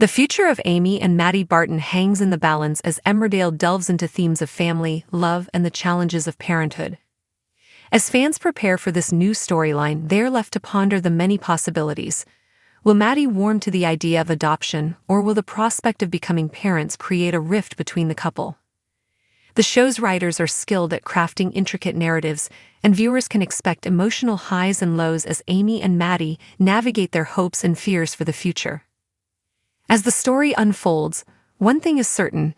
The future of Amy and Matty Barton hangs in the balance as Emmerdale delves into themes of family, love, and the challenges of parenthood. As fans prepare for this new storyline, they are left to ponder the many possibilities. Will Matty warm to the idea of adoption, or will the prospect of becoming parents create a rift between the couple? The show's writers are skilled at crafting intricate narratives, and viewers can expect emotional highs and lows as Amy and Matty navigate their hopes and fears for the future. As the story unfolds, one thing is certain: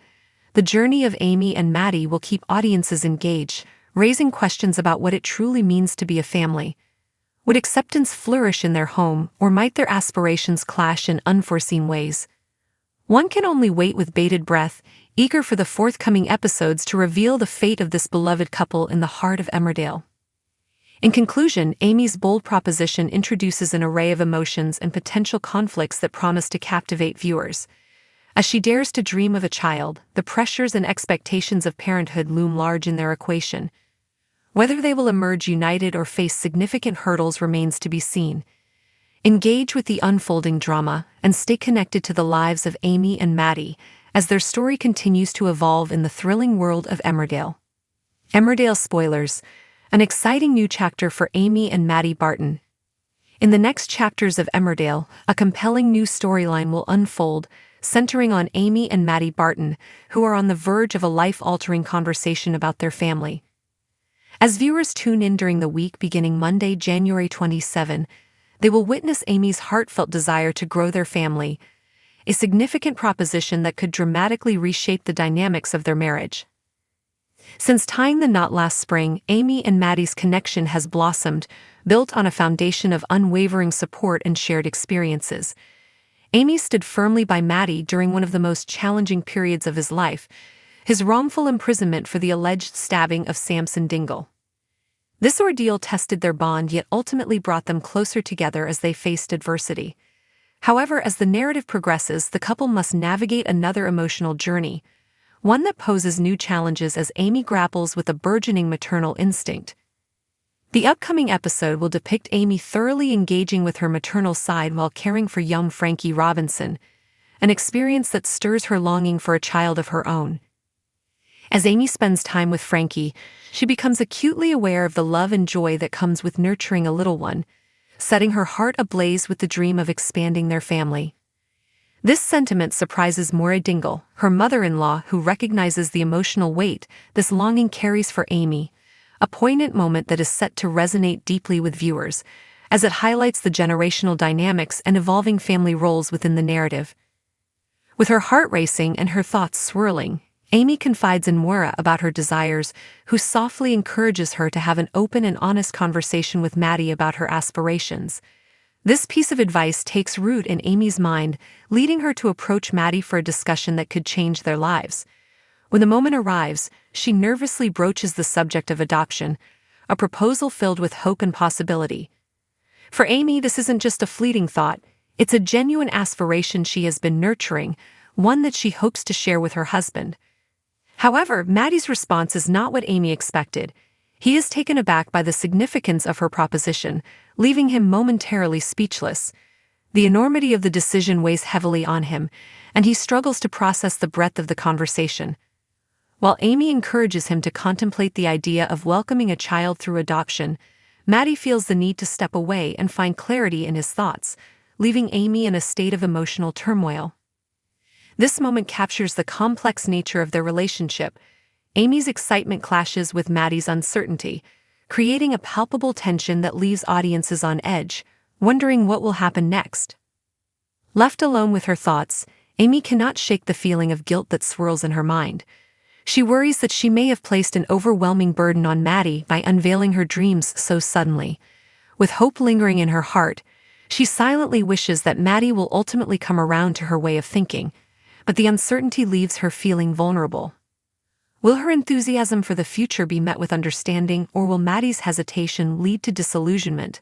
the journey of Amy and Matty will keep audiences engaged, raising questions about what it truly means to be a family. Would acceptance flourish in their home, or might their aspirations clash in unforeseen ways? One can only wait with bated breath, eager for the forthcoming episodes to reveal the fate of this beloved couple in the heart of Emmerdale. In conclusion, Amy's bold proposition introduces an array of emotions and potential conflicts that promise to captivate viewers. As she dares to dream of a child, the pressures and expectations of parenthood loom large in their equation. Whether they will emerge united or face significant hurdles remains to be seen. Engage with the unfolding drama and stay connected to the lives of Amy and Matty as their story continues to evolve in the thrilling world of Emmerdale. Emmerdale spoilers: an exciting new chapter for Amy and Matty Barton. In the next chapters of Emmerdale, a compelling new storyline will unfold, centering on Amy and Matty Barton, who are on the verge of a life-altering conversation about their family. As viewers tune in during the week beginning Monday, January 27, they will witness Amy's heartfelt desire to grow their family, a significant proposition that could dramatically reshape the dynamics of their marriage. Since tying the knot last spring, Amy and Matty's connection has blossomed, built on a foundation of unwavering support and shared experiences. Amy stood firmly by Matty during one of the most challenging periods of his life, his wrongful imprisonment for the alleged stabbing of Samson Dingle. This ordeal tested their bond yet ultimately brought them closer together as they faced adversity. However, as the narrative progresses, the couple must navigate another emotional journey, one that poses new challenges as Amy grapples with a burgeoning maternal instinct. The upcoming episode will depict Amy thoroughly engaging with her maternal side while caring for young Frankie Robinson, an experience that stirs her longing for a child of her own. As Amy spends time with Frankie, she becomes acutely aware of the love and joy that comes with nurturing a little one, setting her heart ablaze with the dream of expanding their family. This sentiment surprises Maura Dingle, her mother-in-law, who recognizes the emotional weight this longing carries for Amy, a poignant moment that is set to resonate deeply with viewers, as it highlights the generational dynamics and evolving family roles within the narrative. With her heart racing and her thoughts swirling, Amy confides in Maura about her desires, who softly encourages her to have an open and honest conversation with Matty about her aspirations. This piece of advice takes root in Amy's mind, leading her to approach Matty for a discussion that could change their lives. When the moment arrives, she nervously broaches the subject of adoption, a proposal filled with hope and possibility. For Amy, this isn't just a fleeting thought, it's a genuine aspiration she has been nurturing, one that she hopes to share with her husband. However, Matty's response is not what Amy expected. He is taken aback by the significance of her proposition, leaving him momentarily speechless. The enormity of the decision weighs heavily on him, and he struggles to process the breadth of the conversation. While Amy encourages him to contemplate the idea of welcoming a child through adoption, Matty feels the need to step away and find clarity in his thoughts, leaving Amy in a state of emotional turmoil. This moment captures the complex nature of their relationship. Amy's excitement clashes with Matty's uncertainty, creating a palpable tension that leaves audiences on edge, wondering what will happen next. Left alone with her thoughts, Amy cannot shake the feeling of guilt that swirls in her mind. She worries that she may have placed an overwhelming burden on Matty by unveiling her dreams so suddenly. With hope lingering in her heart, she silently wishes that Matty will ultimately come around to her way of thinking, but the uncertainty leaves her feeling vulnerable. Will her enthusiasm for the future be met with understanding, or will Matty's hesitation lead to disillusionment?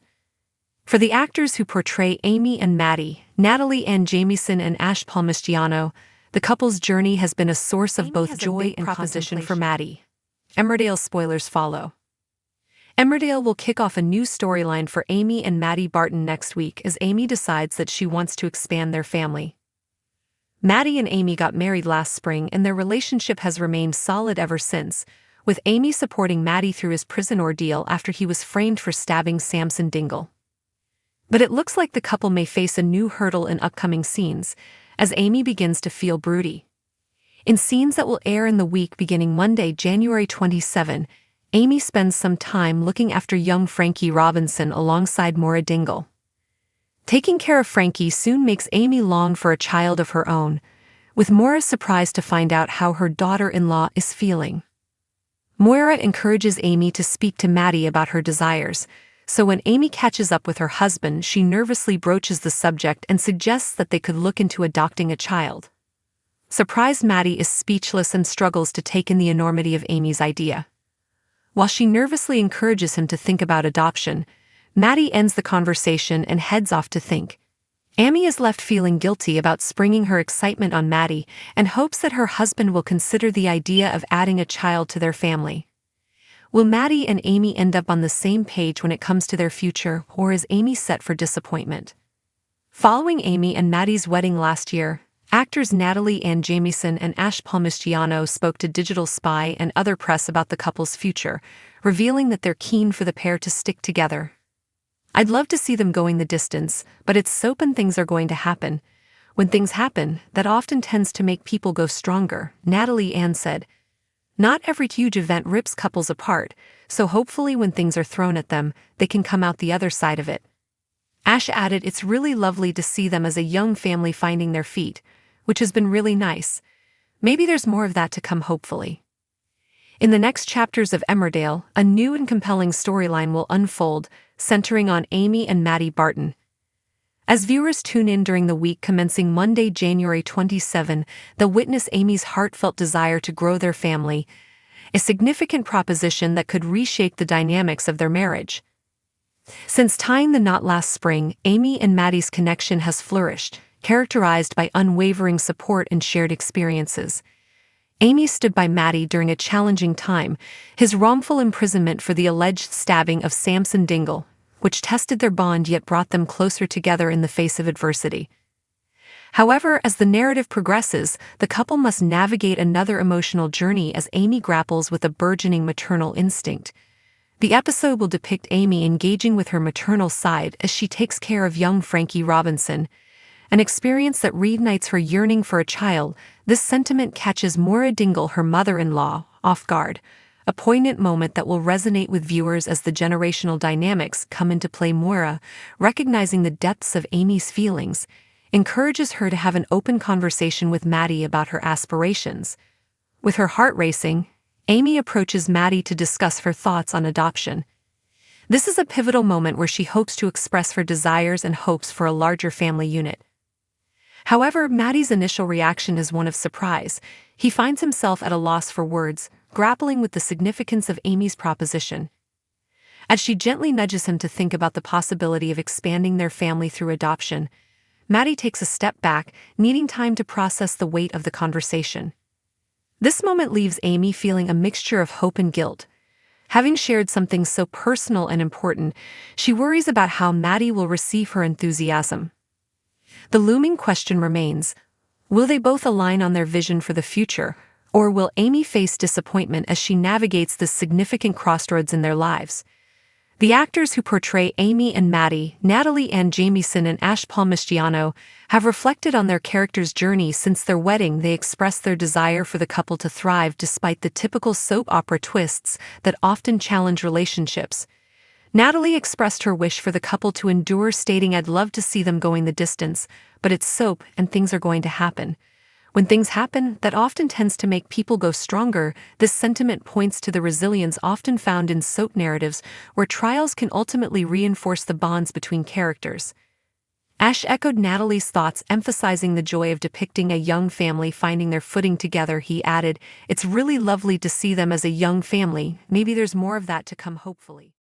For the actors who portray Amy and Matty, Natalie Ann Jamieson and Ash Palmistiano, the couple's journey has been a source of both joy and proposition for Matty. Emmerdale spoilers follow. Emmerdale will kick off a new storyline for Amy and Matty Barton next week as Amy decides that she wants to expand their family. Matty and Amy got married last spring, and their relationship has remained solid ever since, with Amy supporting Matty through his prison ordeal after he was framed for stabbing Samson Dingle. But it looks like the couple may face a new hurdle in upcoming scenes, as Amy begins to feel broody. In scenes that will air in the week beginning Monday, January 27, Amy spends some time looking after young Frankie Robinson alongside Maura Dingle. Taking care of Frankie soon makes Amy long for a child of her own, with Maura surprised to find out how her daughter-in-law is feeling. Moira encourages Amy to speak to Matty about her desires, so when Amy catches up with her husband, she nervously broaches the subject and suggests that they could look into adopting a child. Surprised Matty is speechless and struggles to take in the enormity of Amy's idea. While she nervously encourages him to think about adoption, Matty ends the conversation and heads off to think. Amy is left feeling guilty about springing her excitement on Matty and hopes that her husband will consider the idea of adding a child to their family. Will Matty and Amy end up on the same page when it comes to their future, or is Amy set for disappointment? Following Amy and Matty's wedding last year, actors Natalie Ann Jamieson and Ash Palmistiano spoke to Digital Spy and other press about the couple's future, revealing that they're keen for the pair to stick together. "I'd love to see them going the distance, but it's soap and things are going to happen. When things happen, that often tends to make people go stronger," Natalie Ann said. "Not every huge event rips couples apart, so hopefully when things are thrown at them, they can come out the other side of it." Ash added, "It's really lovely to see them as a young family finding their feet, which has been really nice. Maybe there's more of that to come, hopefully." In the next chapters of Emmerdale, a new and compelling storyline will unfold, centering on Amy and Matty Barton. As viewers tune in during the week commencing Monday, January 27, they'll witness Amy's heartfelt desire to grow their family, a significant proposition that could reshape the dynamics of their marriage. Since tying the knot last spring, Amy and Matty's connection has flourished, characterized by unwavering support and shared experiences. Amy stood by Matty during a challenging time, his wrongful imprisonment for the alleged stabbing of Samson Dingle, which tested their bond yet brought them closer together in the face of adversity. However, as the narrative progresses, the couple must navigate another emotional journey as Amy grapples with a burgeoning maternal instinct. The episode will depict Amy engaging with her maternal side as she takes care of young Frankie Robinson, an experience that reignites her yearning for a child. This sentiment catches Maura Dingle, her mother-in-law, off guard, a poignant moment that will resonate with viewers as the generational dynamics come into play. Maura, recognizing the depths of Amy's feelings, encourages her to have an open conversation with Matty about her aspirations. With her heart racing, Amy approaches Matty to discuss her thoughts on adoption. This is a pivotal moment where she hopes to express her desires and hopes for a larger family unit. However, Matty's initial reaction is one of surprise. He finds himself at a loss for words, grappling with the significance of Amy's proposition. As she gently nudges him to think about the possibility of expanding their family through adoption, Matty takes a step back, needing time to process the weight of the conversation. This moment leaves Amy feeling a mixture of hope and guilt. Having shared something so personal and important, she worries about how Matty will receive her enthusiasm. The looming question remains: will they both align on their vision for the future, or will Amy face disappointment as she navigates this significant crossroads in their lives? The actors who portray Amy and Matty, Natalie Ann Jamieson and Ash Palmistiano, have reflected on their characters' journey since their wedding. They express their desire for the couple to thrive despite the typical soap opera twists that often challenge relationships. Natalie expressed her wish for the couple to endure, stating, "I'd love to see them going the distance, but it's soap and things are going to happen. When things happen, that often tends to make people go stronger." This sentiment points to the resilience often found in soap narratives, where trials can ultimately reinforce the bonds between characters. Ash echoed Natalie's thoughts, emphasizing the joy of depicting a young family finding their footing together. He added, "It's really lovely to see them as a young family. Maybe there's more of that to come, hopefully."